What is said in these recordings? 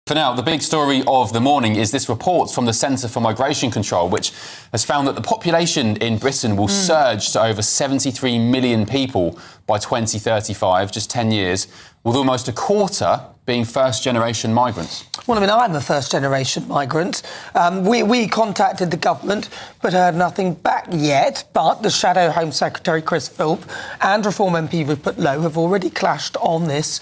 For now, the big story of the morning is this report from the Centre for Migration Control, which has found that the population in Britain will surge to over 73 million people by 2035, just 10 years, with almost a quarter being first-generation migrants. Well, I mean, I'm a first-generation migrant. We contacted the government but heard nothing back yet. But the Shadow Home Secretary, Chris Philp, and Reform MP Rupert Lowe have already clashed on this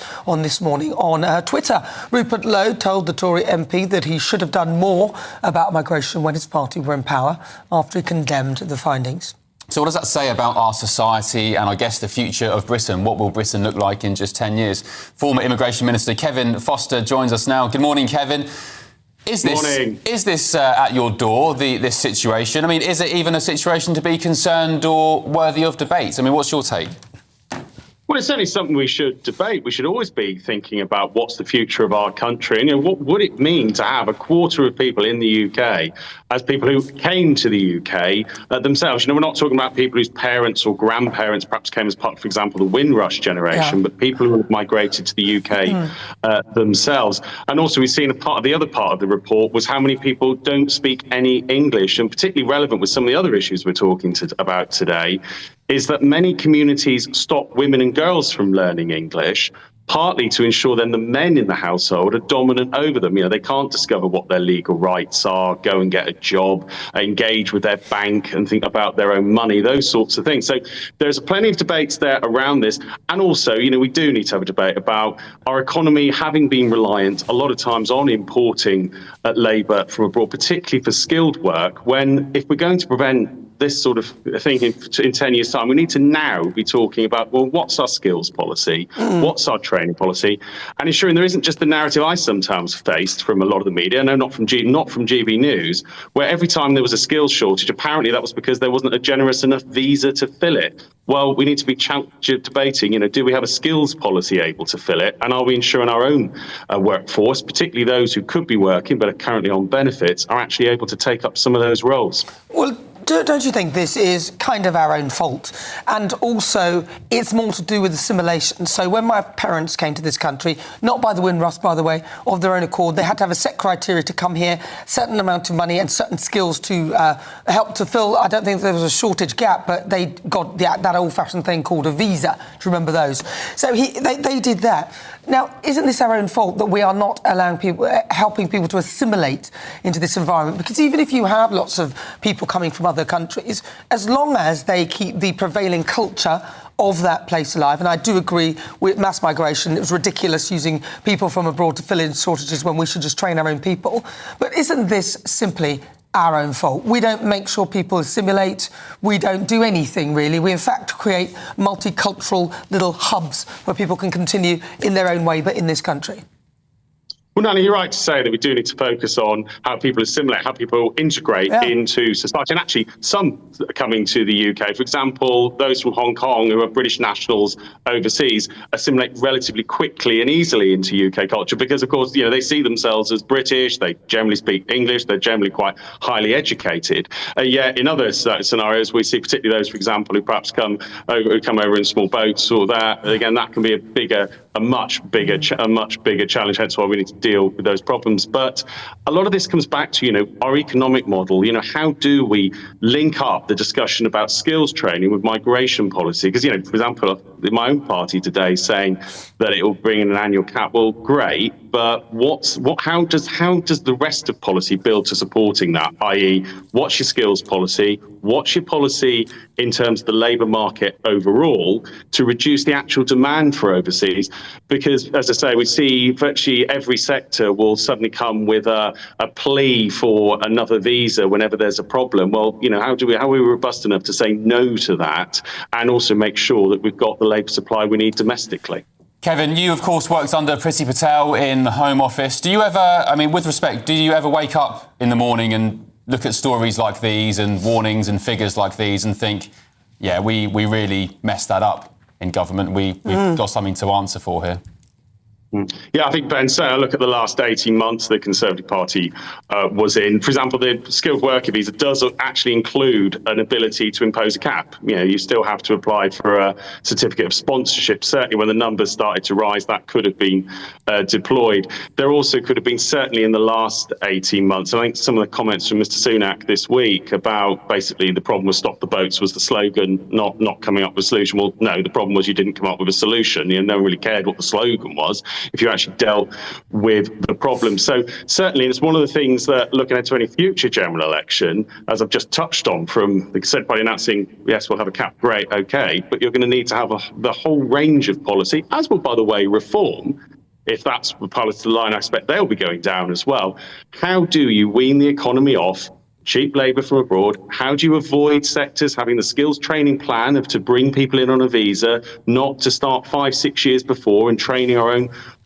morning on Twitter. Rupert Lowe told the Tory MP that he should have done more about migration when his party were in power after he condemned the findings. So what does that say about our society and, I guess, the future of Britain? What will Britain look like in just 10 years? Former Immigration Minister Kevin Foster joins us now. Good morning, Kevin. Is this at your door, this situation? I mean, is it even a situation to be concerned or worthy of debate? I mean, what's your take? Well, it's certainly something we should debate. We should always be thinking about what's the future of our country. And what would it mean to have a quarter of people in the UK as people who came to the UK themselves? We're not talking about people whose parents or grandparents perhaps came as part, for example, the Windrush generation, but people who have migrated to the UK themselves. And also we've seen the other part of the report was how many people don't speak any English, and particularly relevant with some of the other issues we're talking about today, is that many communities stop women and girls from learning English, partly to ensure then the men in the household are dominant over them. They can't discover what their legal rights are, go and get a job, engage with their bank and think about their own money, those sorts of things. So there's plenty of debates there around this. And also, we do need to have a debate about our economy having been reliant a lot of times on importing labour from abroad, particularly for skilled work, when if we're going to prevent this sort of thing in 10 years' time, we need to now be talking about, well, what's our skills policy? What's our training policy? And ensuring there isn't just the narrative I sometimes faced from a lot of the media, no, not from GB News, where every time there was a skills shortage, apparently that was because there wasn't a generous enough visa to fill it. Well, we need to be debating, do we have a skills policy able to fill it? And are we ensuring our own workforce, particularly those who could be working but are currently on benefits, are actually able to take up some of those roles? Well, don't you think this is kind of our own fault? And also, it's more to do with assimilation. So when my parents came to this country, not by the Windrush, by the way, of their own accord, they had to have a set criteria to come here, certain amount of money and certain skills to help to fill. I don't think there was a shortage gap, but they got that old-fashioned thing called a visa. Do you remember those? So they did that. Now, isn't this our own fault that we are not allowing people, helping people to assimilate into this environment? Because even if you have lots of people coming from other countries, as long as they keep the prevailing culture of that place alive, and I do agree with mass migration, it was ridiculous using people from abroad to fill in shortages when we should just train our own people. But isn't this simply our own fault? We don't make sure people assimilate. We don't do anything, really. We, in fact, create multicultural little hubs where people can continue in their own way, but in this country. Well, Nana, you're right to say that we do need to focus on how people assimilate, how people integrate into society. And actually, some coming to the UK, for example, those from Hong Kong who are British nationals overseas, assimilate relatively quickly and easily into UK culture because, of course, they see themselves as British, they generally speak English, they're generally quite highly educated. Yet in other scenarios, we see particularly those, for example, who perhaps come over in small boats or that. Again, that can be a much bigger challenge, hence why we need to deal with those problems. But a lot of this comes back to, our economic model. How do we link up the discussion about skills training with migration policy? Because, for example, my own party today saying that it will bring in an annual cap. Well, great, but how does the rest of policy build to supporting that? I.e., what's your skills policy? What's your policy in terms of the labour market overall to reduce the actual demand for overseas? Because, as I say, we see virtually every sector will suddenly come with a plea for another visa whenever there's a problem. Well, how are we robust enough to say no to that and also make sure that we've got the labour supply we need domestically? Kevin, you, of course, worked under Priti Patel in the Home Office. Do you ever, with respect, do you ever wake up in the morning and look at stories like these and warnings and figures like these and think, yeah, we really messed that up in government. We've got something to answer for here? Yeah, I think, Ben, so I look at the last 18 months the Conservative Party was in. For example, the skilled worker visa does actually include an ability to impose a cap. You still have to apply for a certificate of sponsorship. Certainly when the numbers started to rise, that could have been deployed. There also could have been, certainly in the last 18 months, I think some of the comments from Mr. Sunak this week about basically the problem was stop the boats was the slogan, not coming up with a solution. Well, no, the problem was you didn't come up with a solution. No one really cared what the slogan was if you actually dealt with the problem. So certainly it's one of the things that looking into any future general election, as I've just touched on, from the Conservative Party announcing, yes, we'll have a cap, great, okay, but you're going to need to have the whole range of policy, as will, by the way, reform. If that's the policy line, I expect they'll be going down as well. How do you wean the economy off cheap labour from abroad? How do you avoid sectors having the skills training plan to bring people in on a visa, not to start 5-6 years before and training our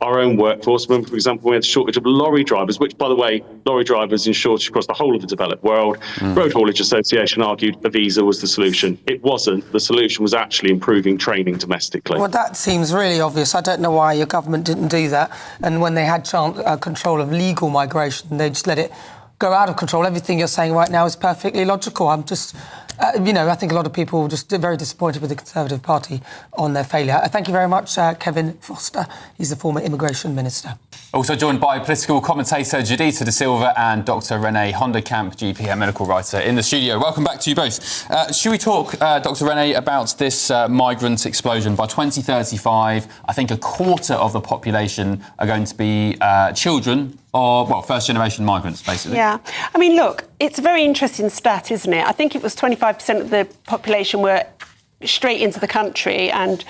own workforce? When, for example, we had a shortage of lorry drivers, which, by the way, lorry drivers in shortage across the whole of the developed world. Road Haulage Association argued a visa was the solution. It wasn't. The solution was actually improving training domestically. Well, that seems really obvious. I don't know why your government didn't do that. And when they had control of legal migration, they just let it go out of control. Everything you're saying right now is perfectly logical. I'm just, I think a lot of people are just very disappointed with the Conservative Party on their failure. Thank you very much, Kevin Foster. He's the former Immigration Minister. Also joined by political commentator Judita De Silva and Dr. Renee Honderkamp, GP and medical writer, in the studio. Welcome back to you both. Should we talk, Dr. Renee, about this migrant explosion? By 2035, I think a quarter of the population are going to be children or, well, first-generation migrants, basically. Yeah. I mean, look, it's a very interesting stat, isn't it? I think it was 25% of the population were straight into the country, and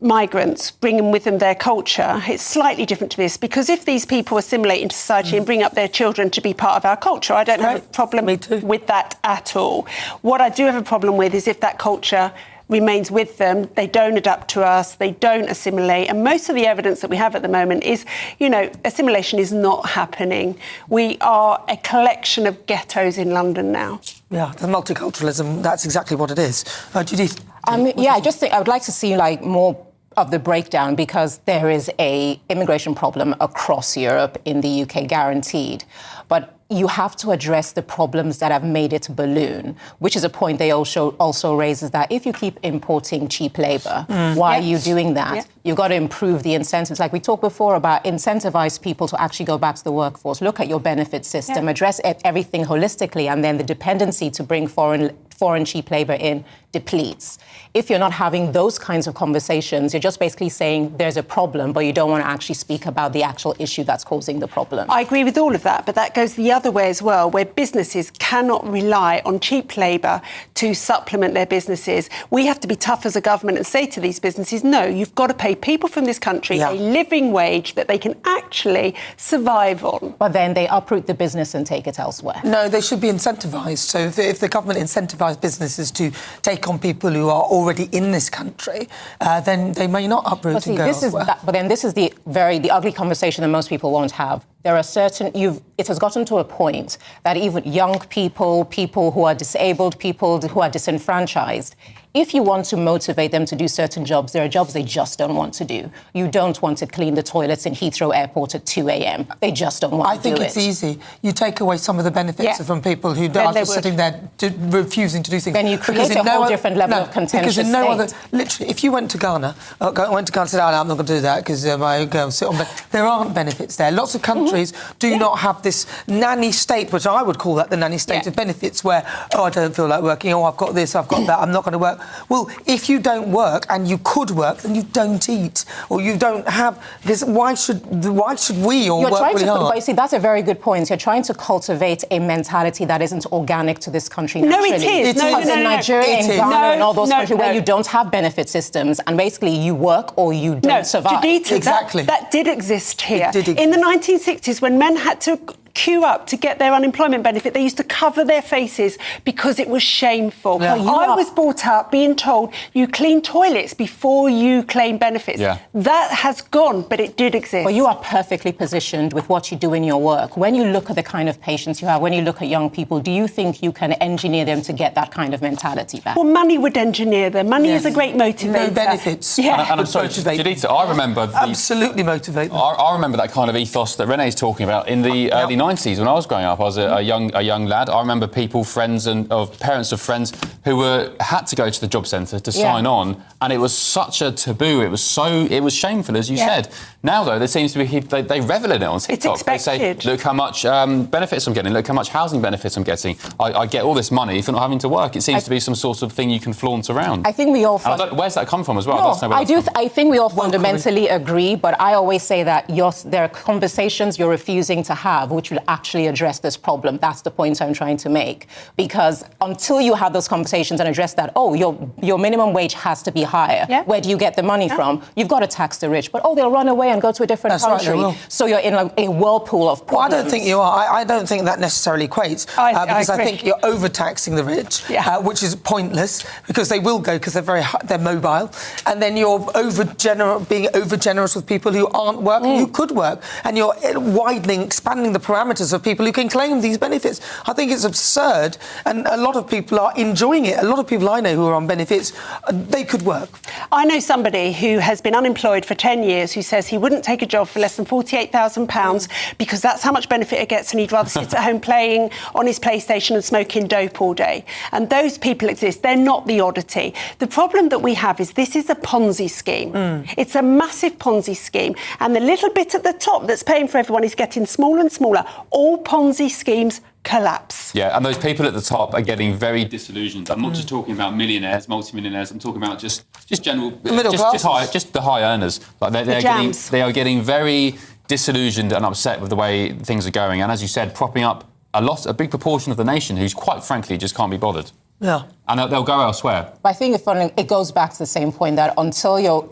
migrants bringing with them their culture. It's slightly different to this, because if these people assimilate into society and bring up their children to be part of our culture, I don't have a problem with that at all. What I do have a problem with is if that culture remains with them, they don't adapt to us, they don't assimilate. And most of the evidence that we have at the moment is, assimilation is not happening. We are a collection of ghettos in London now. Yeah, the multiculturalism, that's exactly what it is. Judith? I just think I would like to see more of the breakdown, because there is a immigration problem across Europe, in the UK, guaranteed. But you have to address the problems that have made it balloon, which is a point they also raises, that if you keep importing cheap labour, why are you doing that? Yeah. You've got to improve the incentives. Like we talked before about incentivize people to actually go back to the workforce. Look at your benefit system, address everything holistically, and then the dependency to bring foreign cheap labour in depletes. If you're not having those kinds of conversations, you're just basically saying there's a problem, but you don't want to actually speak about the actual issue that's causing the problem. I agree with all of that, but that goes the other way as well, where businesses cannot rely on cheap labour to supplement their businesses. We have to be tough as a government and say to these businesses, no, you've got to pay people from this country a living wage that they can actually survive on. But then they uproot the business and take it elsewhere. No, they should be incentivised. So if the government incentivised businesses to take on people who are already in this country, then they may not uproot and go elsewhere. But then this is the ugly conversation that most people won't have. There are it has gotten to a point that even young people who are disabled, people who are disenfranchised, if you want to motivate them to do certain jobs, there are jobs they just don't want to do. You don't want to clean the toilets in Heathrow Airport at 2 a.m. They just don't want to do it. I think it's easy. You take away some of the benefits from people who are just sitting there refusing to do things. Then you create a whole different level of contentious because in literally, if you went to Ghana, and said, I'm not going to do that because my girl sit on bed. There aren't benefits there. Lots of countries do not have this nanny state, which I would call that the nanny state of benefits, where, I don't feel like working, I've got this, I've got that, I'm not going to work. Well, if you don't work and you could work, then you don't eat, or you don't have this. Why should we all work really hard? But you see, that's a very good point. You're trying to cultivate a mentality that isn't organic to to this country naturally. No, it is. Because in Nigeria, in Ghana, and all those countries where you don't have benefit systems, and basically you work or you don't survive. Judita, exactly. That did exist here. In the 1960s, when men had to queue up to get their unemployment benefit. They used to cover their faces because it was shameful. Yeah. I was brought up being told you clean toilets before you claim benefits. Yeah. That has gone, but it did exist. Well, you are perfectly positioned with what you do in your work. When you look at the kind of patients you have, when you look at young people, do you think you can engineer them to get that kind of mentality back? Well, money would engineer them. Money is a great motivator. No benefits. Yeah. And I'm sorry, Juditha, I remember absolutely motivate them. I remember that kind of ethos that Renee's talking about in the early 90s when I was growing up. I was a young lad. I remember people, friends and parents of friends who had to go to the job centre to sign on, and it was such a taboo. It was shameful, as you said. Now though, there seems to be they revel in it on TikTok. It's expected. They say, look how much benefits I'm getting. Look how much housing benefits I'm getting. I get all this money for not having to work. It seems to be some sort of thing you can flaunt around. I think we all. Where's that come from as well? No, I think we all fundamentally agree, but I always say that there are conversations you're refusing to have which will actually address this problem. That's the point I'm trying to make. Because until you have those conversations and address that, your minimum wage has to be higher. Yeah. Where do you get the money from? You've got to tax the rich. But they'll run away and go to a different country. Right, so you're in a whirlpool of problems. Well, I don't think you are. I don't think that necessarily equates. Because I think you're overtaxing the rich, which is pointless because they will go because they're mobile. And then you're being over-generous with people who aren't working, who could work. And you're expanding the parameters of people who can claim these benefits. I think it's absurd. And a lot of people are enjoying it. A lot of people I know who are on benefits, they could work. I know somebody who has been unemployed for 10 years who says he wouldn't take a job for less than £48,000 because that's how much benefit it gets and he'd rather sit at home playing on his PlayStation and smoking dope all day. And those people exist. They're not the oddity. The problem that we have is this is a Ponzi scheme. It's a massive Ponzi scheme. And the little bit at the top that's paying for everyone is getting smaller and smaller. All Ponzi schemes collapse. Yeah, and those people at the top are getting very disillusioned. I'm not just talking about millionaires, multimillionaires. I'm talking about just general, just the high earners. Like they are getting very disillusioned and upset with the way things are going. And as you said, propping up a big proportion of the nation who's quite frankly just can't be bothered. Yeah. And they'll go elsewhere. I think it goes back to the same point that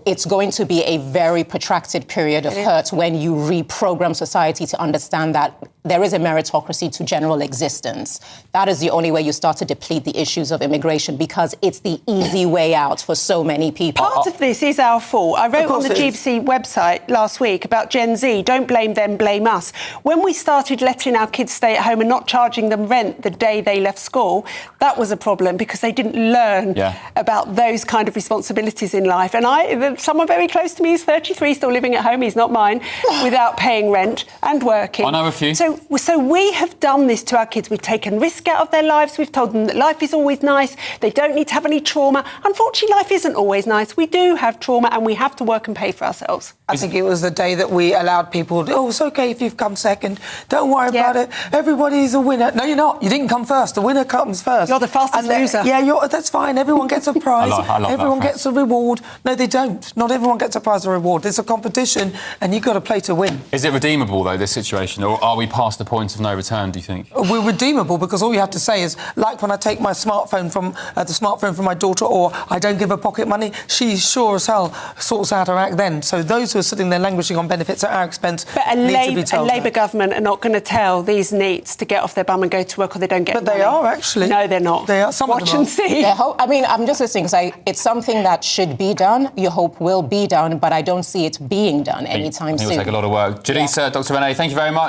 it's going to be a very protracted period of hurt when you reprogram society to understand that there is a meritocracy to general existence. That is the only way you start to deplete the issues of immigration because it's the easy way out for so many people. Part of this is our fault. I wrote on the GBC website last week about Gen Z. Don't blame them, blame us. When we started letting our kids stay at home and not charging them rent the day they left school, that was a problem because they didn't learn about those kind of responsibilities in life. And someone very close to me is 33, still living at home, he's not mine, without paying rent and working. I know a few. So we have done this to our kids. We've taken risk out of their lives. We've told them that life is always nice. They don't need to have any trauma. Unfortunately, life isn't always nice. We do have trauma and we have to work and pay for ourselves. I think it was the day that we allowed people, it's okay if you've come second. Don't worry about it. Everybody's a winner. No, you're not. You didn't come first. The winner comes first. You're the fastest loser. Yeah, that's fine. Everyone gets a prize. I love everyone that gets a reward. No, they don't. Not everyone gets a prize or reward. It's a competition and you've got to play to win. Is it redeemable, though, this situation? Or are we past the point of no return, do you think? We're redeemable because all you have to say is, like when I take my smartphone from my daughter or I don't give her pocket money, she sure as hell sorts out her act then. So those who are sitting there languishing on benefits at our expense need to be told. But a Labour government are not going to tell these NEETs to get off their bum and go to work or they don't get money. But they are, actually. No, they're not. They are. Some Watch of them and see. I mean, I'm just listening because it's something that should be done. You hope will be done, but I don't see it being done anytime soon. It will take a lot of work. Juditha, Dr. Renee, thank you very much.